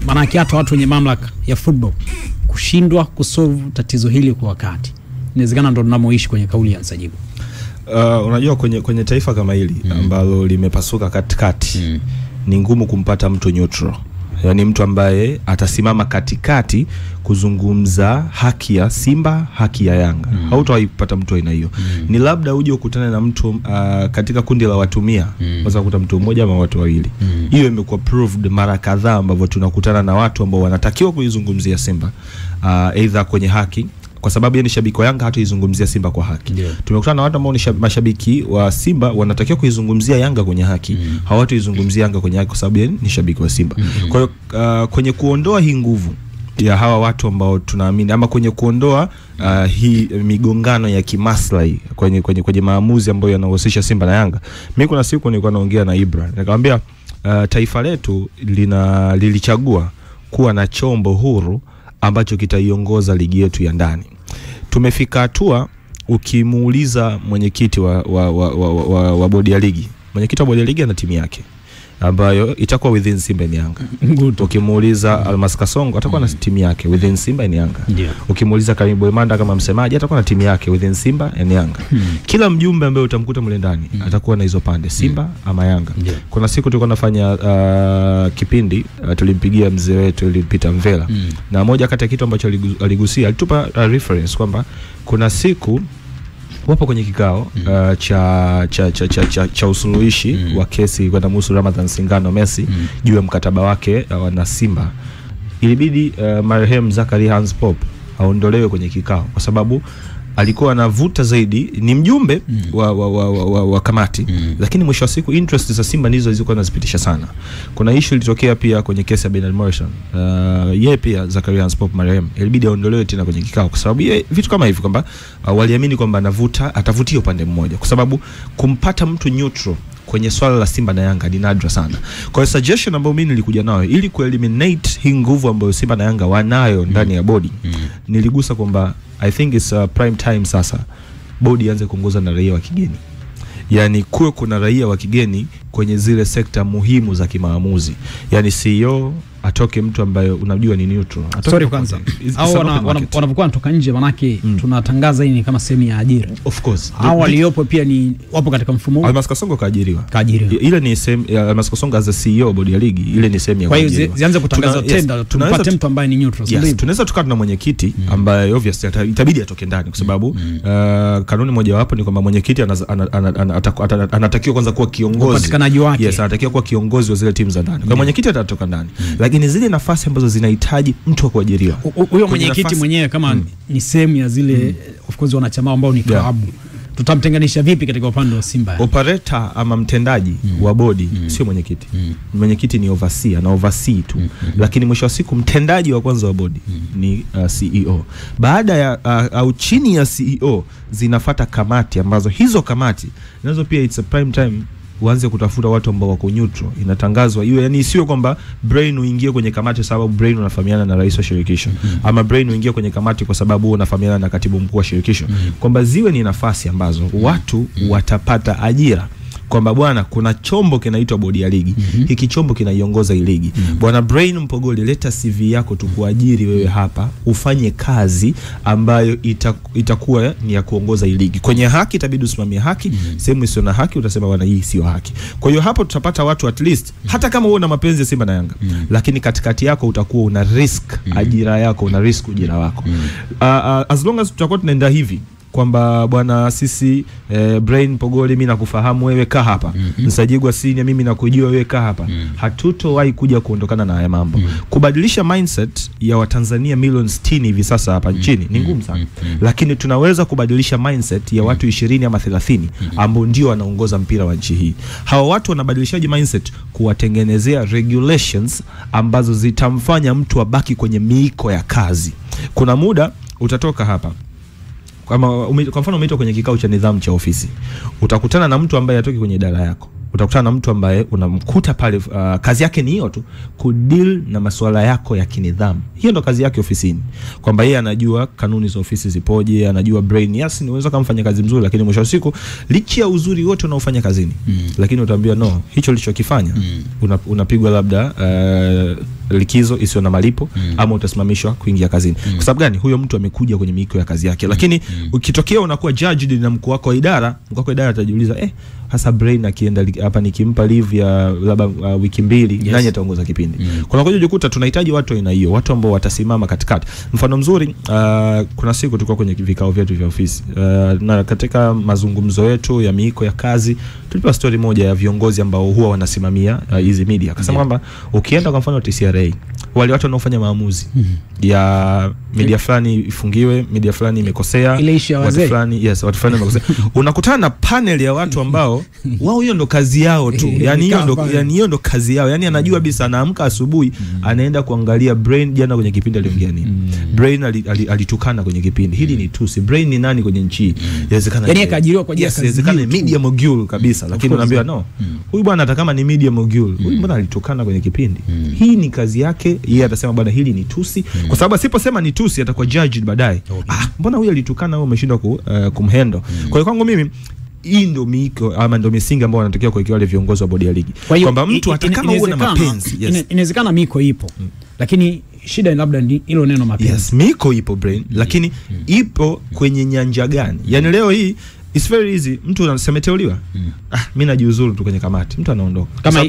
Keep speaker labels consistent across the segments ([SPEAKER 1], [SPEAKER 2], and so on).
[SPEAKER 1] Manake hata watu wenye mamlaka ya football kushindwa kusolve tatizo hili kwa wakati. Inawezekana ndo tunamoishi kwenye kauli ya Nsajigo.
[SPEAKER 2] Unajua kwenye taifa kama hili ambalo limepasuka katikati, ni ngumu kumpata mtu neutral. Yani mtu ambaye atasimama katikati kuzungumza haki ya Simba, haki ya Yanga. Hautawahi kupata mtu aina hiyo. Ni labda uje ukutane na mtu katika kundi la watu 100, unaweza kukuta mtu mmoja ama watu wawili. Hiyo imekuwa proved mara kadhaa ambavyo tunakutana na watu ambao wanatakiwa kuizungumzia Simba either kwenye haki, kwa sababu yeye ni shabiki wa Yanga, hata izungumzia Simba kwa haki. Tumekutana na watu ambao ni mashabiki wa Simba wanatakiwa kuizungumzia Yanga kwenye haki, hawataizungumzia Yanga kwenye haki kwa sababu yeye ni shabiki wa Simba. Kwa hiyo kwenye kuondoa hii nguvu ya hawa watu ambao tunaamini, ama kwenye kuondoa hii migongano ya kimaslahi kwenye maamuzi ambayo yanahusisha Simba na Yanga, mimi kuna siku nilikuwa naongea na Ibra, nikamwambia taifa letu lilichagua kuwa na chombo huru ambacho kitaiongoza ligi yetu ya ndani. Tumefika hatua ukimuuliza mwenyekiti wa bodi ya ligi, mwenyekiti wa bodi ya ligi ana timu yake ambayo itakuwa within Simba ni Yanga. Ukimuuliza Almas Kasongo atakuwa na timu yake within Simba ni Yanga. Ukimuuliza Karim Boimanda kama msemaji atakuwa na timu yake within Simba ni Yanga. Kila mjumbe ambaye utamkuta mle ndani atakuwa na hizo pande, Simba ama Yanga. Kuna siku tulikuwa nafanya kipindi, tulimpigia mzee wetu Peter Mvela, na moja kati ya kitu ambacho aligusia, alitupa reference kwamba kuna siku wapo kwenye kikao cha usuluhishi wa kesi kwenda muhusu Ramadhan Singano Messi juu ya mkataba wake na Simba. Ilibidi marehemu Zakaria Hans Pop aondolewe kwenye kikao kwa sababu alikuwa anavuta zaidi, ni mjumbe wa kamati, lakini mwisho wa siku interest za Simba ndizo zilikuwa zinazipitisha sana. Kuna issue ilitokea pia kwenye kesi ya Bernard Morrison. Yeye pia Zakaria Hans Pop marehemu ilibidi aondolewe tena kwenye kikao kwa sababu vitu kama hivi kwamba waliamini kwamba atavutia upande mmoja, kwa sababu kumpata mtu neutral kwenye swala la Simba na Yanga ni nadra sana. Kwa hiyo suggestion ambayo mimi nilikuja nayo ili kueliminate hii nguvu ambayo Simba na Yanga wanayo ndani ya bodi, niligusa kwamba I think it's prime time sasa bodi ianze kuongoza na raia wa kigeni. Yani kuwe kuna raia wa kigeni kwenye zile sekta muhimu za kimaamuzi. Yani CEO atoke mtu ambaye unajua ni neutral.
[SPEAKER 1] Sorry kwanza. Au wanapokuwa wanatoka nje manake tunatangaza hii ni kama sehemu ya ajira.
[SPEAKER 2] Of course.
[SPEAKER 1] Hao waliopo pia ni wapo katika mfumo huu.
[SPEAKER 2] Almas Kasongo kaajiriwa. Ile ni sehemu Almas Kasongo as a CEO bodi ya ligi, ile ni sehemu ya kuajiriwa.
[SPEAKER 1] Kwa hiyo zianze kutangaza tenda, tupate mtu ambaye ni neutral.
[SPEAKER 2] Yes, tunaweza tukaa na mwenyekiti ambaye obviously itabidi atoke ndani kwa sababu kanuni moja wapo ni kwamba mwenyekiti anatakiwa kwanza kuwa kiongozi.
[SPEAKER 1] Upatikanaji wake.
[SPEAKER 2] Yes, anatakiwa kuwa kiongozi wa zile timu za ndani. Kwa mwenyekiti atatoka ndani. Lakini zile nafasi ambazo zinahitaji mtu wa kuajiriwa,
[SPEAKER 1] huyo mwenyekiti mwenyewe kama ni sehemu ya zile of course wanachama ambao ni klabu, tutamtenganisha vipi katika upande wa Simba?
[SPEAKER 2] Operator ama mtendaji wa bodi sio mwenyekiti. Mwenyekiti ni overseer na oversee tu. Lakini mwisho wa siku mtendaji wa kwanza wa bodi ni CEO. Baada ya au chini ya CEO zinafuata kamati ambazo hizo kamati nazo pia it's a prime time uanze kutafuta watu ambao wako neutral. Inatangazwa hiyo, yani sio kwamba Brain uingie kwenye kamati sababu Brain unafahamiana na rais wa shirikisho, ama Brain uingie kwenye kamati kwa sababu unafahamiana na katibu mkuu wa shirikisho. Kwamba ziwe ni nafasi ambazo watu watapata ajira, kwamba bwana kuna chombo kinaitwa bodi ya ligi, hiki chombo kinaiongoza hii ligi. Bwana Brain Mpogole, leta CV yako tukuajiri wewe hapa ufanye kazi ambayo itakuwa ni ya kuongoza hii ligi. Kwenye haki itabidi usimamie haki, sehemu isiyo na haki utasema bwana hii sio haki. Kwa hiyo hapo tutapata watu at least, hata kama wewe una mapenzi ya Simba na Yanga, lakini katikati yako utakuwa una risk ajira yako, una risk ujira wako. As long as tutakuwa tunaenda hivi kwamba bwana sisi Brain Pogole mimi nakufahamu wewe kaa hapa, Nsajigwa senior mimi nakujua wewe kaa hapa, hatutowahi kuja kuondokana na haya mambo. Kubadilisha mindset ya Watanzania milioni 60 hivi sasa hapa nchini ni ngumu sana, lakini tunaweza kubadilisha mindset ya watu 20 ama 30 ambao ndio wanaongoza mpira wa nchi hii. Hawa watu wanabadilishaje mindset? Kuwatengenezea regulations ambazo zitamfanya mtu abaki kwenye miiko ya kazi. Kuna muda utatoka hapa, kwa mfano umeitwa kwenye kikao cha nidhamu cha ofisi, utakutana na mtu ambaye atoki kwenye idara yako. utakutana na mtu ambaye unamkuta pale kazi yake ni hiyo tu, kudeal na masuala yako ya kinidhamu. Hiyo ndo kazi yake ofisini, kwamba yeye anajua kanuni za ofisi zipoje, anajua brain. Yes, ni unaweza kumfanya kazi mzuri, lakini mwisho wa siku licha ya uzuri wote unaofanya kazini, lakini utaambia no, hicho ulichokifanya unapigwa labda likizo isiyo na malipo, ama utasimamishwa kuingia kazini. Kwa sababu gani? Huyo mtu amekuja kwenye miiko ya kazi yake. Lakini ukitokea unakuwa judged na mkuu wako wa idara, atajiuliza hasa brain akienda hapa nikimpa leave ya labda wiki 2, nani ataongoza kipindi? Kuna ngoja jikuta tunahitaji watu aina hiyo, watu ambao watasimama katikati. Mfano mzuri, kuna siku tulikuwa kwenye vikao vyetu vya ofisi, na katika mazungumzo yetu ya miiko ya kazi tulipewa story moja ya viongozi ambao huwa wanasimamia hizi media. Akasema kwamba ukienda kwa mfano TCRA, wale watu wanaofanya maamuzi ya media fulani ifungiwe, media fulani imekosea, watu fulani watu fulani wamekosea, unakutana na panel ya watu ambao wao hiyo ndo kazi yao tu. Hiyo ndo kazi yao. Yani anajua bisa, anaamka asubuhi anaenda kuangalia brain jana kwenye kipindi aliongea nini. Brain alitukana kwenye kipindi. Hili ni tusi. Brain ni nani kwenye nchi? Inawezekana
[SPEAKER 1] yani akaajiriwa kwa ajili ya kazi.
[SPEAKER 2] Inawezekana media mogul kabisa, lakini unaambiwa no. Huyu bwana hata kama ni media mogul, huyu bwana alitukana kwenye kipindi. Hii ni kazi yake. Yeye atasema bwana hili ni tusi. Kwa sababu asiposema ni tusi atakuwa judged baadaye. Mbona huyu alitukana, wewe umeshindwa kumhandle. Kwa hiyo kwangu mimi hii ndio miiko ama ndio misingi ambao wanatakiwa kuwekea wale viongozi wa bodi ya ligi, kwamba mtu hata kama uwe na mapenzi,
[SPEAKER 1] inawezekana miiko ipo, lakini shida labda hilo neno mapenzi.
[SPEAKER 2] Yes, miiko ipo brain, lakini ipo kwenye nyanja gani? Yani leo hii it's very easy, mtu anasemeteuliwa, mimi najiuzuru tu kwenye kamati, mtu anaondoka. Kama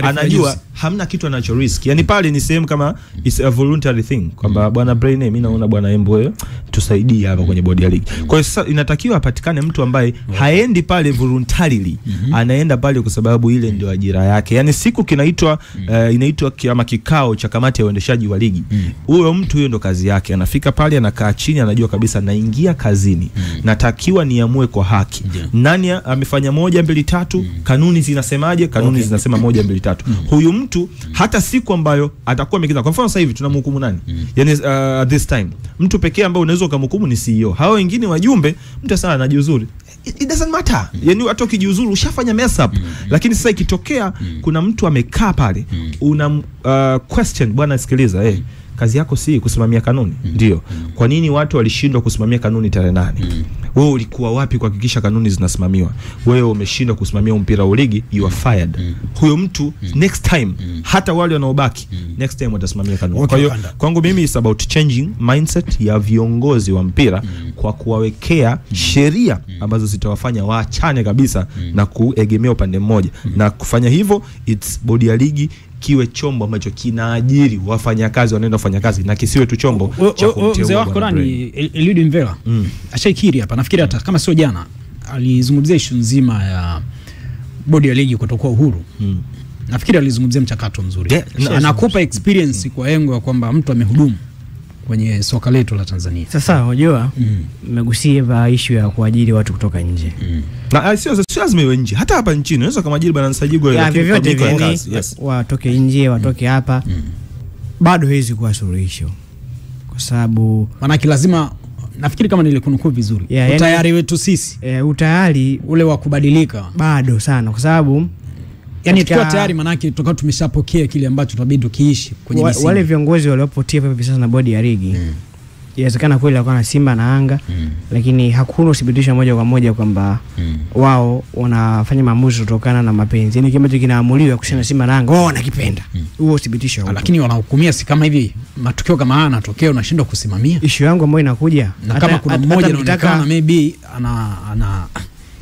[SPEAKER 2] anajua hamna kitu anacho risk. Yani pale ni sehemu kama is a voluntary thing, kwamba bwana brain, mimi naona bwana Embo tusaidie hapa kwenye bodi ya ligi. Kwa hiyo sasa inatakiwa apatikane mtu ambaye haendi pale voluntarily, anaenda pale kwa sababu ile ndio ajira yake. Yani siku kinaitwa inaitwa kama kikao cha kamati ya uendeshaji wa ligi, huyo mtu huyo ndo kazi yake. Anafika pale, anakaa chini, anajua kabisa naingia kazini, natakiwa niamue kwa haki. Nani amefanya 1 2 3, kanuni zinasemaje? Kanuni zinasema 1 2 3. Huyu mtu hata siku ambayo atakuwa amekiza, kwa mfano sasa hivi tunamhukumu nani? Yani this time mtu pekee ambaye unaweza kumhukumu ni CEO. Hao wengine wajumbe, mtu sana anajiuzuru, it doesn't matter. Yani hata ukijiuzuru ushafanya mess up. Lakini sasa ikitokea kuna mtu amekaa pale, una question, bwana sikiliza, kazi yako si kusimamia kanuni. Ndio. Kwa nini watu walishindwa kusimamia kanuni tarehe 8? Wewe ulikuwa wapi kuhakikisha kanuni zinasimamiwa? Wewe umeshindwa kusimamia mpira wa ligi, you are fired. Huyo mtu next time, hata wale wanaobaki next time watasimamia kanuni. Kwa hiyo kwangu mimi is about changing mindset ya viongozi wa mpira kwa kuwawekea sheria ambazo zitawafanya waachane kabisa na kuegemea upande mmoja. Na kufanya hivyo, it's bodi ya ligi kiwe chombo ambacho kinaajiri wafanyakazi wanaenda kufanya kazi, na kisiwe tu chombo cha kumteua.
[SPEAKER 1] Mzee wako nani Eliud Mvela ashaikiri hapa, nafikiri hata kama sio jana alizungumzia issue nzima ya bodi ya ligi kutokuwa uhuru. Nafikiri alizungumzia mchakato mzuri. Anakupa experience kwa engo ya kwamba mtu amehudumu kwenye soka letu la Tanzania.
[SPEAKER 3] Sasa unajua mmegusia issue ya kuajiri watu kutoka nje.
[SPEAKER 2] Na sio lazima iwe nje, hata hapa nchini unaweza kama ajiri bwana Nsajigwa
[SPEAKER 3] watoke nje, watoke hapa, bado haiwezi kuwa suluhisho, kwa sababu
[SPEAKER 1] maana lazima, nafikiri kama nilikunukuu vizuri, utayari wetu sisi
[SPEAKER 3] utayari
[SPEAKER 1] ule wa kubadilika bado
[SPEAKER 3] sana, kwa sababu
[SPEAKER 1] yani tukiwa tayari maana yake tutakuwa tumeshapokea kile ambacho tutabidi tukiishi kwenye misingi.
[SPEAKER 3] Wale viongozi waliopotea hivi sasa na bodi ya ligi, inawezekana kweli alikuwa na Simba na Yanga, lakini hakuna uthibitisho moja kwa moja kwamba wao wanafanya maamuzi kutokana na mapenzi. Yani kimacho kinaamuliwa kusema Simba na Yanga wao wanakipenda, huo uthibitisho huo,
[SPEAKER 1] lakini wanahukumia si kama hivi matukio kama haya yanatokea unashindwa kusimamia.
[SPEAKER 3] Issue yangu ambayo inakuja,
[SPEAKER 1] na kama kuna mmoja anaonekana maybe ana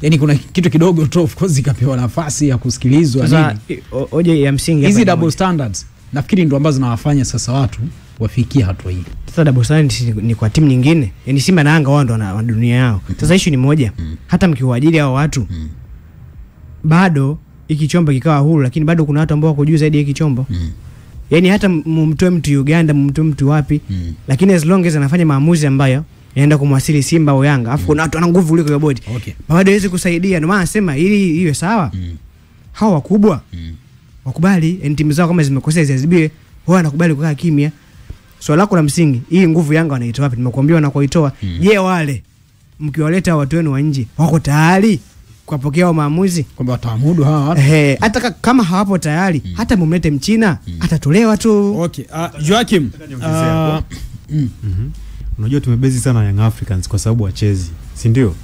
[SPEAKER 1] yani kuna kitu kidogo tu, of course ikapewa nafasi ya kusikilizwa.
[SPEAKER 3] Sasa hoja ya msingi
[SPEAKER 1] hizi double standards nafikiri ndio ambazo zinawafanya sasa watu wafikie hatua hii.
[SPEAKER 3] Sasa double standards ni kwa timu nyingine, yani Simba na Yanga wao ndio wana dunia yao. Sasa issue ni moja, hata mkiwaajiri hao watu bado iki chombo kikawa huru, lakini bado kuna watu ambao wako juu zaidi ya iki chombo. Yani hata mumtoe mtu Uganda, mumtoe mtu wapi, lakini as long as anafanya maamuzi ambayo yaenda kumwasili Simba au Yanga, afu kuna watu wana nguvu kuliko ya bodi, bado hawezi kusaidia. Ndio maana nasema ili iwe sawa, hao wakubwa wakubali timu zao kama zimekosea ziadhibiwe, wao wanakubali kukaa kimya. Swali lako la msingi, hii nguvu Yanga wanaitoa wapi? Nimekuambia wanakoitoa. Je, wale mkiwaleta watu wenu wa nje wako tayari kuwapokea maamuzi
[SPEAKER 1] kwamba wataamudu hawa watu.
[SPEAKER 3] Hata kama hawapo tayari, hata mumlete Mchina atatolewa tu.
[SPEAKER 1] Okay, Joachim,
[SPEAKER 4] unajua tumebezi sana Young Africans kwa sababu wachezi, si ndio?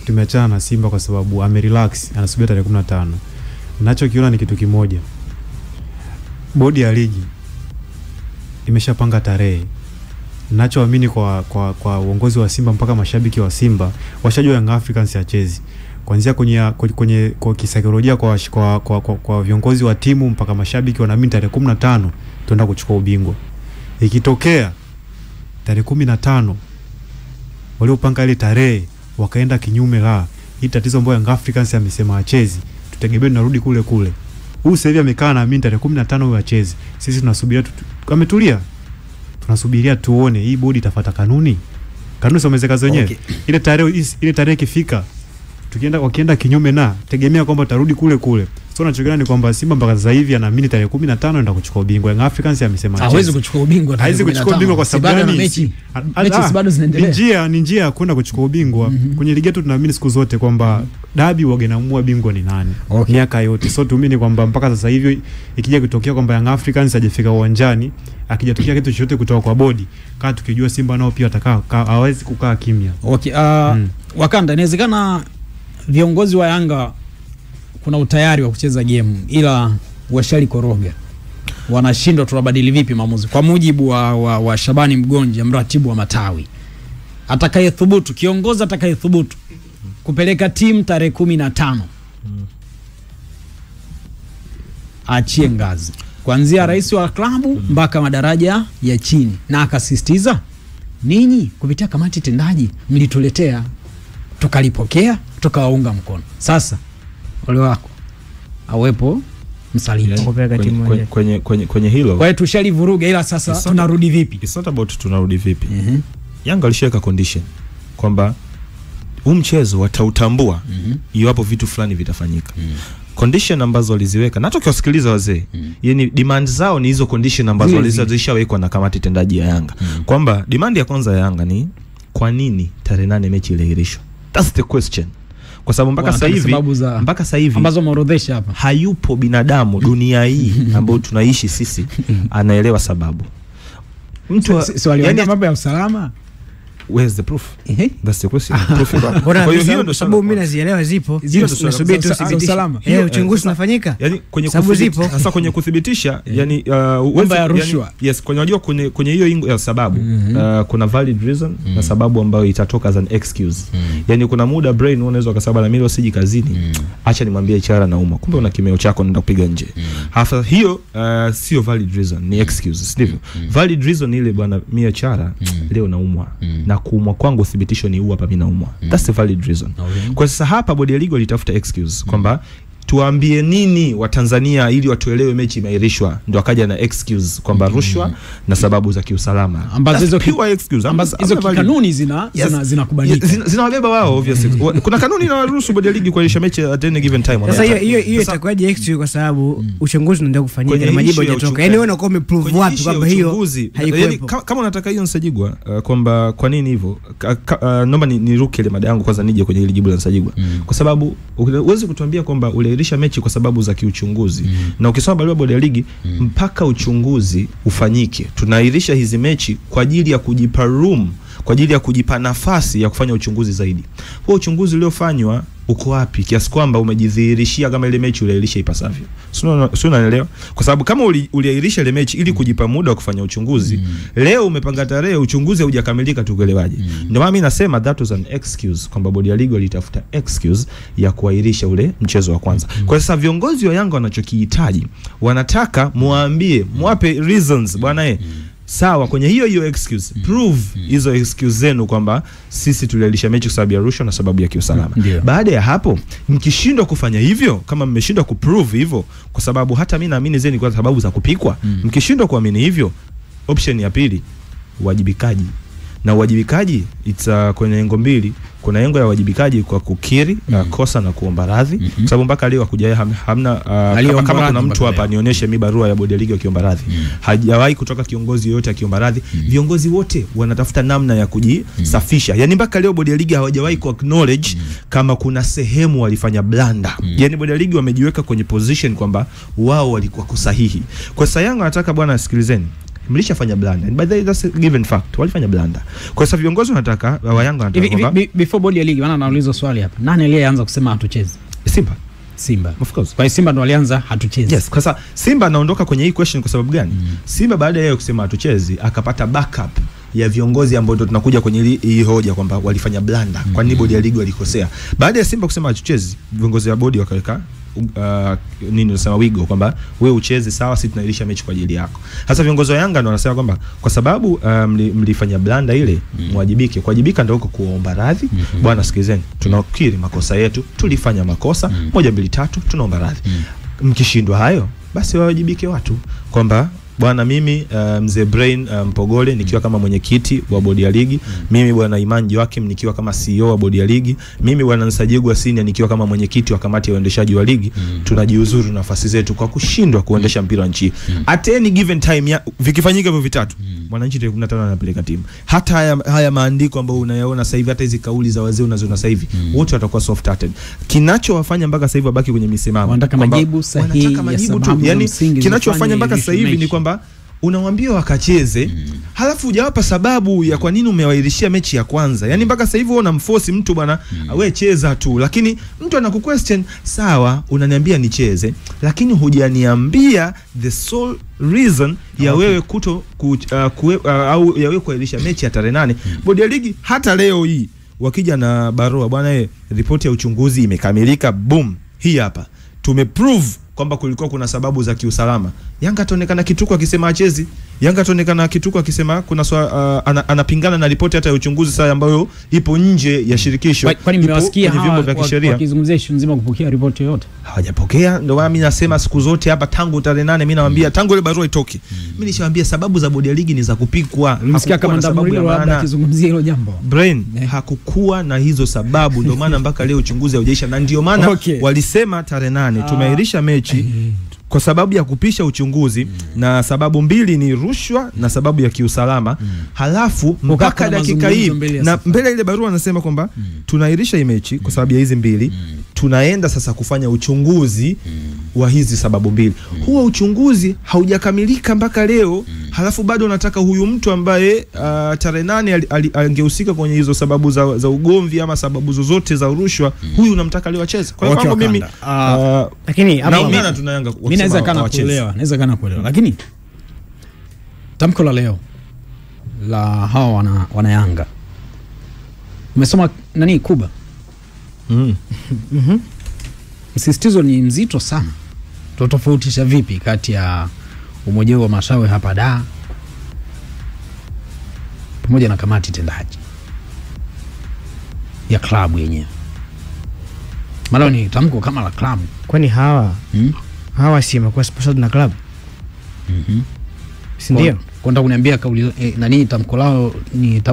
[SPEAKER 4] Tumeachana na Simba kwa sababu amerelax, anasubiri tarehe 15. Ninachokiona ni kitu kimoja. Bodi ya ligi imeshapanga tarehe. Ninachoamini kwa uongozi wa Simba mpaka mashabiki wa Simba washajua Young Africans hachezi. Kuanzia kwenye kisaikolojia kwa viongozi wa timu mpaka mashabiki wanaamini tarehe 15 tuenda kuchukua ubingwa. Ikitokea tarehe 15 waliopanga ile tarehe wakaenda kinyume hii tatizo ambayo Young Africans amesema hachezi, tutegemea tunarudi kule kule. Huyu sasa hivi amekaa na mimi tarehe 15 huyo hachezi. Sisi tunasubiria ametulia. Tunasubiria tuone hii bodi itafuata kanuni. Kanuni somezeka zenyewe. Okay. Ile tarehe ikifika wakienda kinyume na tegemea kwamba tarudi kule kule. So nachokiona ni kwamba Simba mpaka sasa hivi anaamini tarehe 15 anaenda kuchukua ubingwa. Young Africans amesema
[SPEAKER 1] hawezi kuchukua ubingwa.
[SPEAKER 4] Hawezi kuchukua ubingwa kwa sababu gani?
[SPEAKER 1] Mechi bado zinaendelea.
[SPEAKER 4] Ni njia ya kwenda kuchukua ubingwa. Kwenye ligi yetu tunaamini siku zote kwamba dabi wagenaamua bingwa ni nani. Miaka yote. So tuamini kwamba mpaka sasa hivi ikija kutokea kwamba Young Africans hajafika uwanjani, akijatokea kitu chochote kutoka kwa bodi, kama tukijua Simba nao pia atakaa hawezi kukaa kimya.
[SPEAKER 1] Okay, Wakanda, inawezekana viongozi wa Yanga kuna utayari wa kucheza game ila washali koroga. Wanashindwa, tunabadili vipi maamuzi? Kwa mujibu wa Shabani Mgonja, mratibu wa matawi, atakayethubutu, kiongozi atakayethubutu kupeleka timu tarehe 15 achie ngazi kuanzia rais wa klabu mpaka madaraja ya chini, na akasisitiza ninyi kupitia kamati tendaji mlituletea, tukalipokea, tukawaunga mkono. Sasa wale wako awepo msaliti
[SPEAKER 2] kwenye hilo.
[SPEAKER 1] Kwa hiyo tushalivuruga, ila sasa tunarudi vipi?
[SPEAKER 2] It's not about tunarudi vipi. Yanga alishaweka condition kwamba huu mchezo watautambua iwapo vitu fulani vitafanyika. Condition ambazo waliziweka, na tukiwasikiliza wazee, yani demand zao ni hizo condition ambazo walizishawekwa na kamati tendaji ya Yanga. Kwamba demand ya kwanza ya Yanga ni kwa nini tarehe 8 mechi iliahirishwa? That's the question. Kwa sababu mpaka sasa hivi
[SPEAKER 1] ambazo maorodhesha hapa,
[SPEAKER 2] hayupo binadamu dunia hii ambayo tunaishi sisi anaelewa sababu. Mtu
[SPEAKER 1] yani mambo ya usalama,
[SPEAKER 2] where's the proof? That's the question. Proof iko.
[SPEAKER 3] Kwa hiyo ndio sababu mimi nazielewa zipo. Tunasubiri tu usalama. Uchunguzi unafanyika.
[SPEAKER 2] Yani kwenye kuthibitisha, sasa kwenye kuthibitisha, yani
[SPEAKER 1] mambo ya rushwa.
[SPEAKER 2] Yes, unajua kwenye hiyo sababu kuna valid reason na sababu ambayo itatoka as an excuse. Yani kuna muda brain unaweza ukasema na mimi usiji kazini, acha nimwambie Chara na Uma, kumbe una kimeo chako nenda kupiga nje. Hasa hiyo sio valid reason, ni excuse, sivyo? Valid reason ile bwana mimi Chara leo naumwa. Na kuumwa kwangu thibitisho ni hapa mimi naumwa. That's the valid reason. Kwa sasa hapa bodi ya ligi walitafuta excuse kwamba tuambie nini wa Tanzania ili watuelewe mechi imeahirishwa, ndio akaja na excuse kwamba rushwa na sababu za kiusalama,
[SPEAKER 1] ambazo hizo
[SPEAKER 2] pure excuse,
[SPEAKER 1] ambazo hizo kanuni zinakubalika,
[SPEAKER 2] zinawabeba wao obviously. Kuna kanuni inaruhusu bodi ya ligi kuahirisha mechi at any given time.
[SPEAKER 3] Sasa hiyo itakuwaje excuse? Kwa sababu uchunguzi unaendelea kufanyika na majibu hayajatoka. Yani wewe unakuwa umeprove wapi kwamba hiyo haikuwepo?
[SPEAKER 2] Kama unataka hiyo Nsajigwa kwamba kwa nini hivyo, naomba niruke ile mada yangu kwanza nije kwenye ile jibu la Nsajigwa, kwa sababu uweze kutuambia kwamba uliahirisha mechi kwa sababu za kiuchunguzi, na ukisoma barua bodi ya ligi mpaka uchunguzi ufanyike, tunaahirisha hizi mechi kwa ajili ya kujipa room, kwa ajili ya kujipa nafasi ya kufanya uchunguzi zaidi. Huo uchunguzi uliofanywa uko wapi kiasi kwamba umejidhihirishia kama ile mechi uliahirisha ipasavyo? Sio unaelewa? Kwa sababu kama uliahirisha ile mechi ili kujipa muda wa kufanya uchunguzi, leo umepanga tarehe uchunguzi haujakamilika, tukuelewaje? Ndio maana mimi nasema that was an excuse, kwamba bodi ya ligi walitafuta excuse ya kuahirisha ule mchezo wa kwanza. Kwa sasa viongozi wa Yanga wanachokihitaji, wanataka muwape reasons bwana sawa kwenye hiyo excuse, prove hizo excuse zenu kwamba sisi tuliahirisha mechi kwa sababu ya rushwa na sababu ya kiusalama. Baada ya hapo, mkishindwa kufanya hivyo, kama mmeshindwa kuprove hivyo, kwa sababu hata mimi naamini zeni kwa sababu za kupikwa, mkishindwa kuamini hivyo, option ya pili, uwajibikaji. Na uwajibikaji kwenye engo mbili. Kuna engo ya uwajibikaji kwa kukiri kosa na kuomba radhi, kwa sababu mpaka leo hakujaye hamna kama kuna mtu hapa nionyeshe mi barua ya bodi ya ligi akiomba radhi. Hajawahi kutoka kiongozi yote akiomba radhi. Viongozi wote wanatafuta namna ya kujisafisha. Yani mpaka leo bodi ya ligi hawajawahi ku acknowledge kama kuna sehemu walifanya blanda. Yani bodi ya ligi wamejiweka kwenye position kwamba wao walikuwa kusahihi. Kwa sasa Yanga anataka bwana sikilizeni, mlishafanya blanda. And by the way, that's a given fact. Walifanya blanda. Kwa sababu viongozi wanataka wa Yanga wanataka kwamba
[SPEAKER 1] before bodi ya ligi wanauliza swali hapa. Nani aliyeanza kusema hatuchezi? Simba. Of course. Kwa Simba ndo walianza hatuchezi.
[SPEAKER 2] Yes, kwa sababu Simba anaondoka kwenye hii question kwa sababu gani? Simba baada ya kusema hatuchezi akapata backup ya viongozi ambao ndo tunakuja kwenye hii hoja kwamba walifanya blanda. Kwa nini bodi ya ligi walikosea? Baada ya Simba kusema hatuchezi, viongozi wa bodi wakaweka nini unasema wigo kwamba wewe ucheze sawa, sisi tunailisha mechi kwa ajili yako. Sasa viongozi wa Yanga ndio wanasema kwamba kwa sababu mlifanya blanda ile mwajibike. Kuwajibika ndio huko kuomba radhi. Bwana sikizeni, tunakiri makosa yetu, tulifanya makosa 1 2 3, tunaomba radhi. Mkishindwa hayo basi wawajibike watu kwamba bwana mimi mzee Brain Mpogole nikiwa kama mwenyekiti wa bodi ya ligi, mimi bwana Iman Joakim nikiwa kama CEO wa bodi ya ligi, mimi bwana Nsajigwa Senior nikiwa kama mwenyekiti wa kamati ya uendeshaji wa ligi, tunajiuzuru nafasi zetu kwa kushindwa kuendesha mpira wa nchi. At any given time vikifanyika hivyo vitatu, mwananchi 15 anapeleka timu. Hata haya maandiko ambayo unayaona sasa hivi, hata hizi kauli za wazee unazoona sasa hivi, wote watakuwa soft hearted. Kinachowafanya mpaka sasa hivi wabaki kwenye misimamo,
[SPEAKER 1] wanataka majibu sahihi ya sababu.
[SPEAKER 2] Yani kinachowafanya mpaka sasa hivi ni kwamba unawambia wakacheze, halafu hujawapa sababu ya kwa nini umewairishia mechi ya kwanza. Yani mpaka sasa hivi wewe unamforce mtu bwana wewe cheza tu, lakini mtu anakuquestion, sawa unaniambia nicheze, lakini hujaniambia the sole reason ya wewe kuto au ya wewe kuirisha mechi ya tarehe 8. Bodi ya ligi hata leo hii wakija na barua, bwana ripoti ya uchunguzi imekamilika, boom, hii hapa tumeprove kwamba kulikuwa kuna sababu za kiusalama. Yanga ataonekana kituko akisema achezi. Yanga ataonekana kituko akisema kuna anapingana na ripoti hata ya uchunguzi sasa ambayo ipo nje ya shirikisho.
[SPEAKER 1] Kwani mmewasikia wakizungumzia issue nzima kupokea ripoti yote?
[SPEAKER 2] Hawajapokea. Ndio maana mimi nasema siku zote hapa tangu tarehe 8 mimi nawaambia tangu ile barua itoke. Mimi nishawaambia sababu za bodi ya ligi ni za kupikwa.
[SPEAKER 1] Msikia kama sababu ya maana akizungumzia hilo jambo.
[SPEAKER 2] Brain hakukuwa na hizo sababu, ndio maana mpaka leo uchunguzi haujaisha, na ndio maana walisema tarehe 8 tumeirisha mechi kwa sababu ya kupisha uchunguzi, na sababu mbili ni rushwa na sababu ya kiusalama. Halafu mpaka dakika hii na mbele ile barua anasema kwamba tunairisha hii mechi kwa sababu ya hizi mbili, tunaenda sasa kufanya uchunguzi wa hizi sababu mbili. Huo uchunguzi haujakamilika mpaka leo. Halafu bado unataka huyu mtu ambaye tarehe 8 angehusika kwenye hizo sababu za ugomvi ama sababu zozote za rushwa, huyu unamtaka leo acheze. Kwa hiyo mimi
[SPEAKER 3] lakini
[SPEAKER 2] naungana tunayanga,
[SPEAKER 1] mimi naweza kana kuelewa, lakini tamko la leo la hawa wana Yanga, umesoma nani Kuba? Msisitizo ni mzito sana. Tutofautisha vipi kati ya umoja wa Mashawe hapa da pamoja na kamati tendaji ya klabu yenyewe? Malo ni tamko kama la klabu.
[SPEAKER 3] Kwani hawa si mko sponsored na klabu? Si ndio?
[SPEAKER 1] Kwenda kuniambia kauli nani tamko lao ni tamko